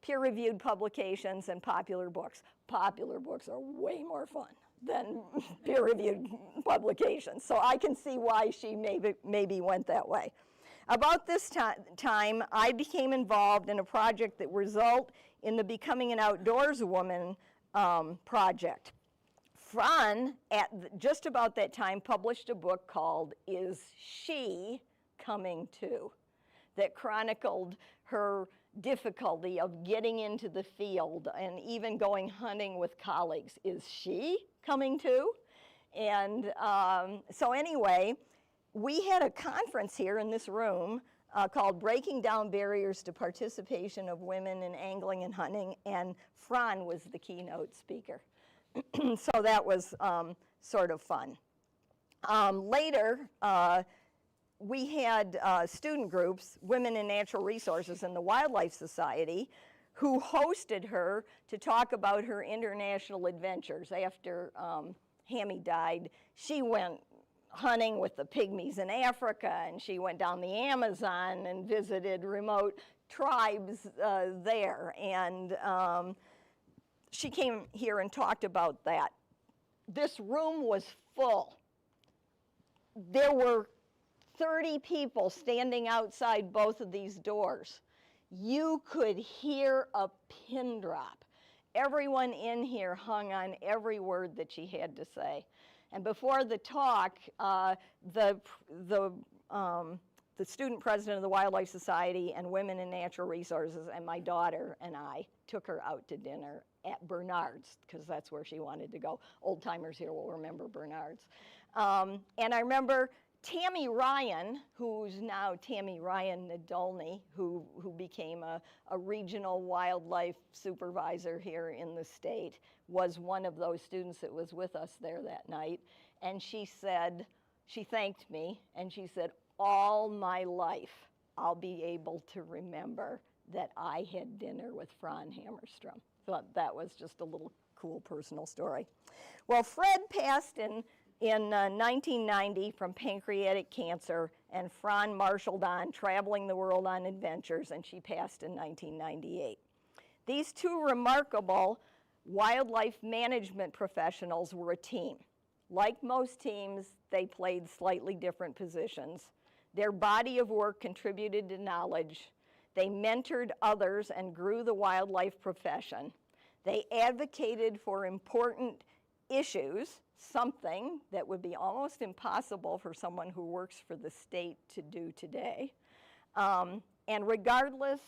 peer-reviewed publications and popular books. Popular books are way more fun than peer-reviewed publications, so I can see why she maybe went that way. About this time, I became involved in a project that resulted in the Becoming an Outdoors Woman project. Fran, at just about that time, published a book called Is She Coming Too? That chronicled her difficulty of getting into the field and even going hunting with colleagues. Is she coming too? And so anyway, we had a conference here in this room called Breaking Down Barriers to Participation of Women in Angling and Hunting, and Fran was the keynote speaker. So that was sort of fun. Later, we had student groups, Women in Natural Resources and the Wildlife Society, who hosted her to talk about her international adventures. After Hammy died, she went hunting with the pygmies in Africa, and she went down the Amazon and visited remote tribes there. And she came here and talked about that. This room was full. There were 30 people standing outside both of these doors. You could hear a pin drop. Everyone in here hung on every word that she had to say. And before the talk, the student president of the Wildlife Society and Women in Natural Resources and my daughter and I took her out to dinner at Bernard's, because that's where she wanted to go. Old timers here will remember Bernard's. And I remember Tammy Ryan, who's now Tammy Ryan Nadolny, who became a regional wildlife supervisor here in the state, was one of those students that was with us there that night. And she said, she thanked me, and she said, all my life I'll be able to remember that I had dinner with Fran Hamerstrom. So that was just a little cool personal story. Well, Fred passed in 1990 from pancreatic cancer, and Fran marshaled on, traveling the world on adventures, and she passed in 1998. These two remarkable wildlife management professionals were a team. Like most teams, they played slightly different positions. Their body of work contributed to knowledge. They mentored others and grew the wildlife profession. They advocated for important issues, something that would be almost impossible for someone who works for the state to do today. And regardless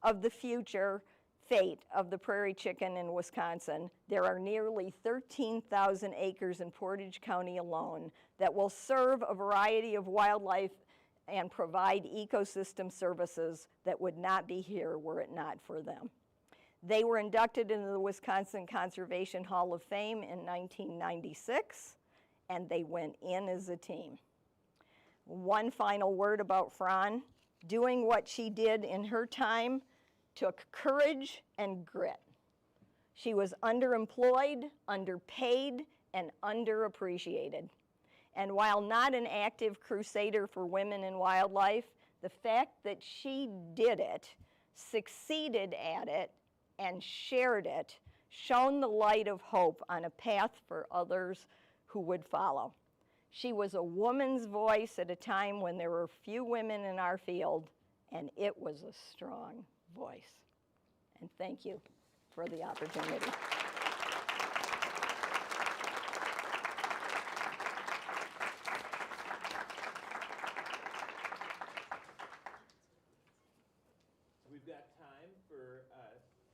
of the future fate of the prairie chicken in Wisconsin, there are nearly 13,000 acres in Portage County alone that will serve a variety of wildlife and provide ecosystem services that would not be here were it not for them. They were inducted into the Wisconsin Conservation Hall of Fame in 1996, and they went in as a team. One final word about Fran. Doing what she did in her time took courage and grit. She was underemployed, underpaid, and underappreciated. And while not an active crusader for women in wildlife, the fact that she did it, succeeded at it, and shared it shone the light of hope on a path for others who would follow. She was a woman's voice at a time when there were few women in our field, and it was a strong voice. And thank you for the opportunity. We've got time for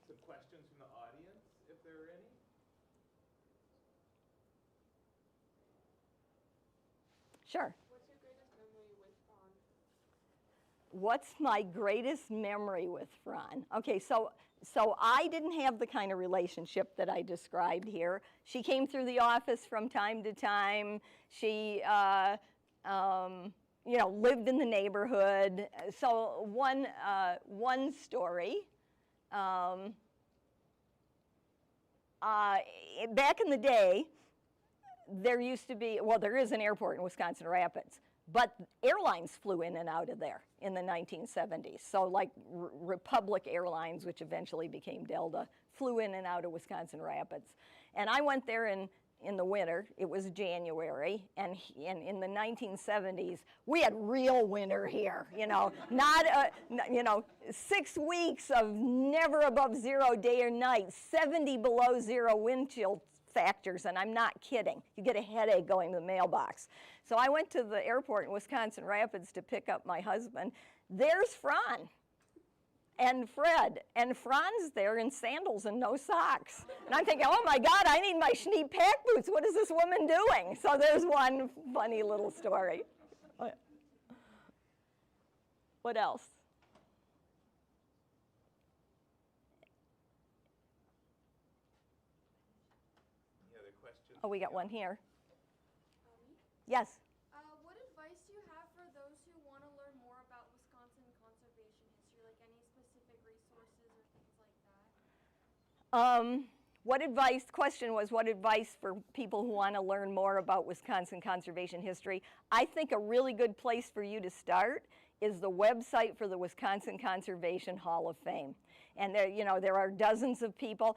some questions from the audience, if there are any. Sure. What's your greatest memory with Fran? What's my greatest memory with Fran? Okay, so I didn't have the kind of relationship that I described here. She came through the office from time to time. She, lived in the neighborhood. So one story. Back in the day, there used to be, well, there is an airport in Wisconsin Rapids, but airlines flew in and out of there in the 1970s. So like Republic Airlines, which eventually became Delta, flew in and out of Wisconsin Rapids. And I went there in the winter. It was January, and in the 1970s, we had real winter here, not 6 weeks of never above 0 day or night, 70 below zero wind chill factors, and I'm not kidding. You get a headache going to the mailbox. So I went to the airport in Wisconsin Rapids to pick up my husband. There's Fran and Fred, and Fran's there in sandals and no socks. And I'm thinking, oh my God, I need my Schneep pack boots. What is this woman doing? So there's one funny little story. What else? Any other questions? Oh, we got one here. Yes. What advice do you have for those who want to learn more about Wisconsin conservation history, like any specific resources or things like that? What advice, question was, what advice for people who want to learn more about Wisconsin conservation history? I think a really good place for you to start is the website for the Wisconsin Conservation Hall of Fame. And there are dozens of people.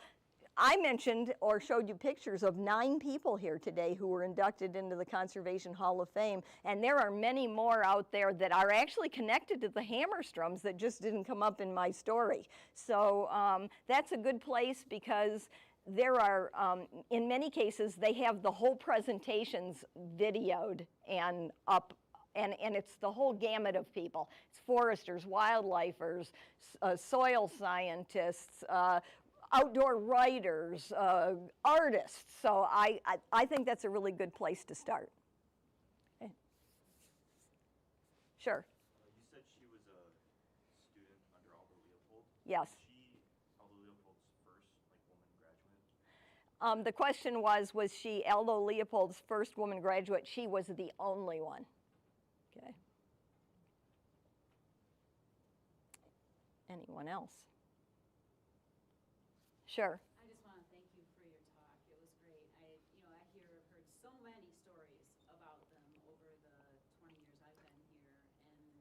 I mentioned or showed you pictures of 9 people here today who were inducted into the Conservation Hall of Fame, and there are many more out there that are actually connected to the Hamerstroms that just didn't come up in my story. So that's a good place because there are, in many cases, they have the whole presentations videoed and up, and it's the whole gamut of people. It's foresters, wildlifers, soil scientists, outdoor writers, artists. So I think that's a really good place to start. Okay. Sure. You said she was a student under Aldo Leopold. Yes. Was she Aldo Leopold's first woman graduate? The question was she Aldo Leopold's first woman graduate? She was the only one. Okay. Anyone else? Sure. I just want to thank you for your talk. It was great. I heard so many stories about them over the 20 years I've been here, and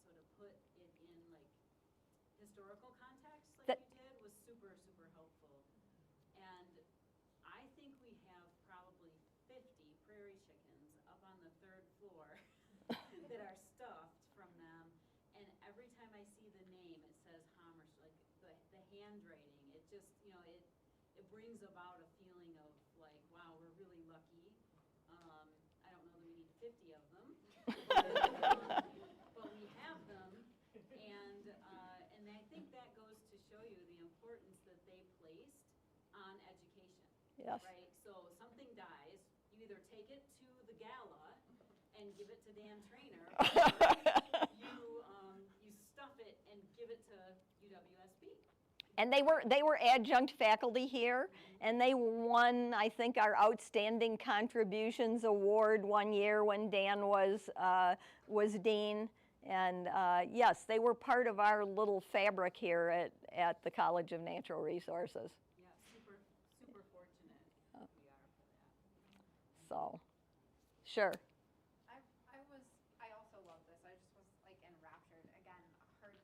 so to put it in historical context you did was super, super helpful. And I think we have probably 50 prairie chickens up on the 3rd floor that are stuffed brings about a feeling of like, wow, we're really lucky. I don't know that we need 50 of them, but we have them, and I think that goes to show you the importance that they placed on education. Yes. Right? So something dies, you either take it to the gala and give it to Dan Trainer, or you stuff it and give it to UW-SB. And they were adjunct faculty here, and they won, I think, our Outstanding Contributions Award one year when Dan was dean. And yes, they were part of our little fabric here at the College of Natural Resources. Yeah, super fortunate we are for that. So, sure. I also love this. I just was like enraptured. Again, heard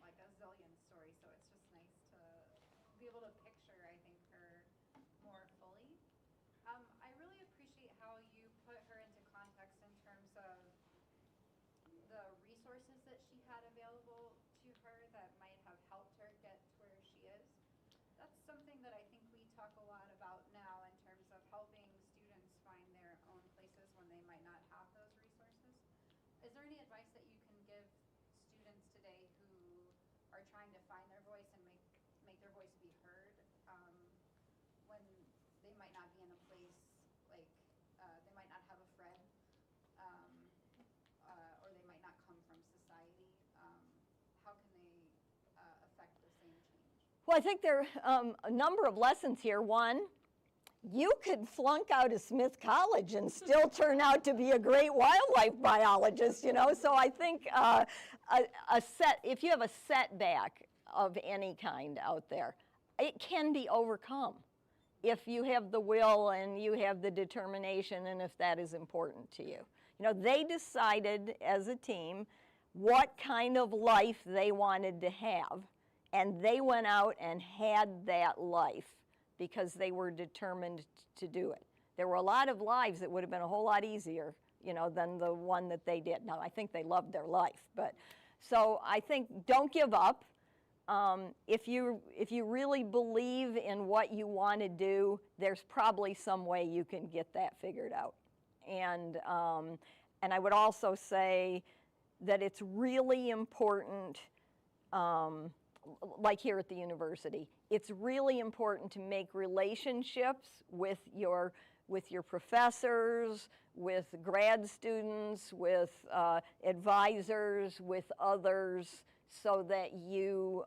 like a zillion stories, so it's just nice to be able to picture, I think, her more fully. I really appreciate how you put her into context in terms of the resources that she had available to her that might have helped her get to where she is. That's something that I think we talk a lot about now in terms of helping students find their own places when they might not have those resources. Is there any advice that you can give students today who are trying to find their voice and make their voice be heard when they might not be in a place, like they might not have a friend, or they might not come from society? How can they affect the same change? Well, I think there are a number of lessons here. One, you could flunk out of Smith College and still turn out to be a great wildlife biologist, you know. So I think if you have a setback of any kind out there, it can be overcome if you have the will and you have the determination and if that is important to you. You know, they decided as a team what kind of life they wanted to have, and they went out and had that life because they were determined to do it. There were a lot of lives that would have been a whole lot easier, you know, than the one that they did. Now, I think they loved their life, but so I think don't give up. If you really believe in what you want to do, there's probably some way you can get that figured out. And I would also say that it's really important, like here at the university, it's really important to make relationships with your professors, with grad students, with advisors, with others, so that you've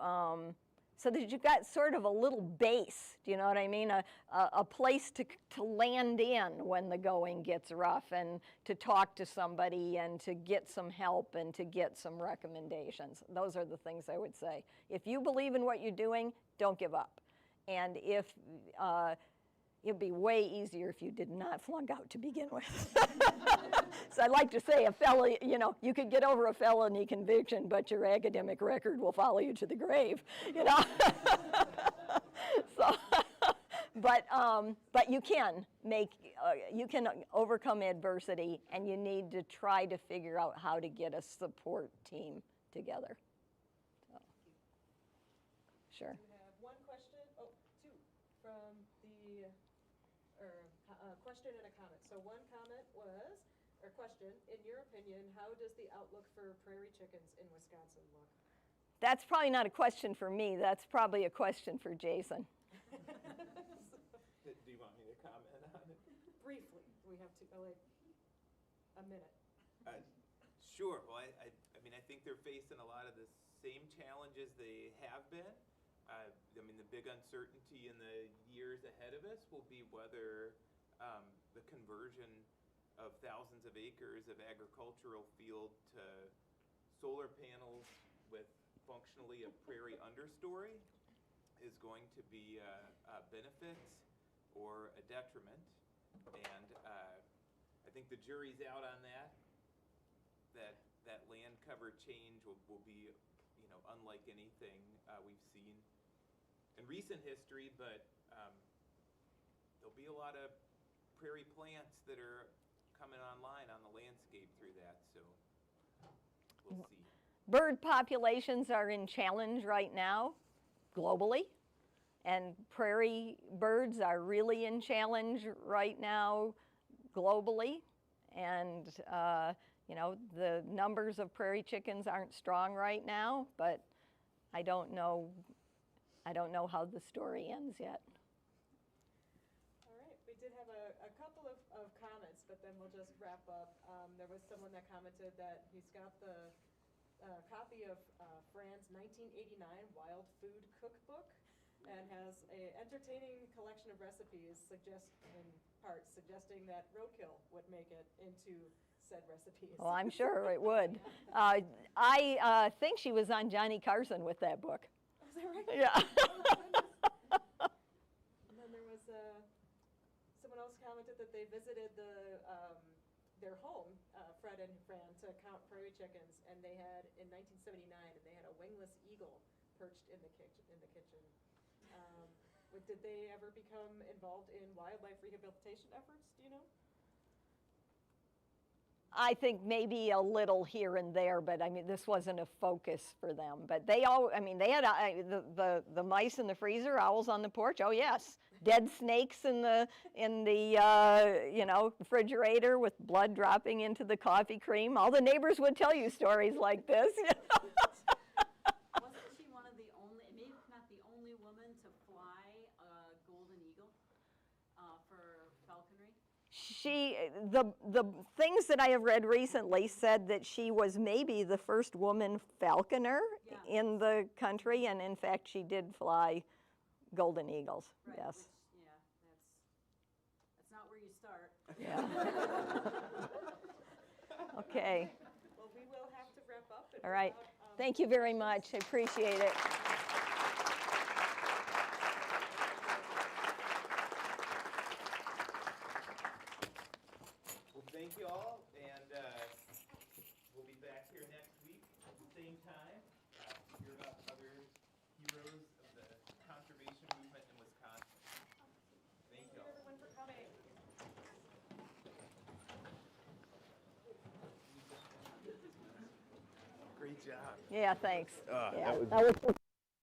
got sort of a little base, do you know what I mean? A place to land in when the going gets rough, and to talk to somebody and to get some help and to get some recommendations. Those are the things I would say. If you believe in what you're doing, don't give up. And it'd be way easier if you did not flunk out to begin with. So I like to say a felony, you know, you could get over a felony conviction, but your academic record will follow you to the grave, you know. So, but you can overcome adversity, and you need to try to figure out how to get a support team together. So, sure. We have one question, two, from the, question and a comment. So one comment was, or question, in your opinion, how does the outlook for prairie chickens in Wisconsin look? That's probably not a question for me. That's probably a question for Jason. Do you want me to comment on it? Briefly, we have to, like, a minute. Sure. Well, I mean, I think they're facing a lot of the same challenges they have been. I mean, the big uncertainty in the years ahead of us will be whether the conversion of thousands of acres of agricultural field to solar panels with functionally a prairie understory is going to be a benefit or a detriment. And I think the jury's out on that. That land cover change will be, you know, unlike anything we've seen in recent history, but there'll be a lot of prairie plants that are coming online on the landscape through that, so we'll see. Bird populations are in challenge right now, globally, And prairie birds are really in challenge right now globally. And, you know, the numbers of prairie chickens aren't strong right now, but I don't know how the story ends yet. All right, we did have a couple of comments, but then we'll just wrap up. There was someone that commented that he's got the copy of Fran's 1989 Wild Food Cookbook and has a entertaining collection of recipes suggesting that roadkill would make it into said recipes. Well, I'm sure it would. I think she was on Johnny Carson with that book. Is that right? Yeah. And then there was someone else commented that they visited their home, Fred and Fran, to count prairie chickens, and they had in 1979, and they had a wingless eagle perched in the kitchen. Did they ever become involved in wildlife rehabilitation efforts? Do you know? I think maybe a little here and there, but I mean, this wasn't a focus for them. But they all, I mean, they had the mice in the freezer, owls on the porch. Oh yes, dead snakes in the you know, refrigerator with blood dropping into the coffee cream. All the neighbors would tell you stories like this. You know? Wasn't she one of the only, maybe not the only woman to fly a golden eagle for falconry? The things that I have read recently said that she was maybe the first woman falconer in the country, and in fact she did fly golden eagles. Right, Yes. which, yeah, that's not where you start. Yeah. Okay. Well, we will have to wrap up. All right. Thank you very much. I appreciate it. Thank you all, and we'll be back here next week at the same time to hear about other heroes of the conservation movement in Wisconsin. Thank you all. Everyone for coming. Great job. Yeah, thanks. That Yeah, was- that was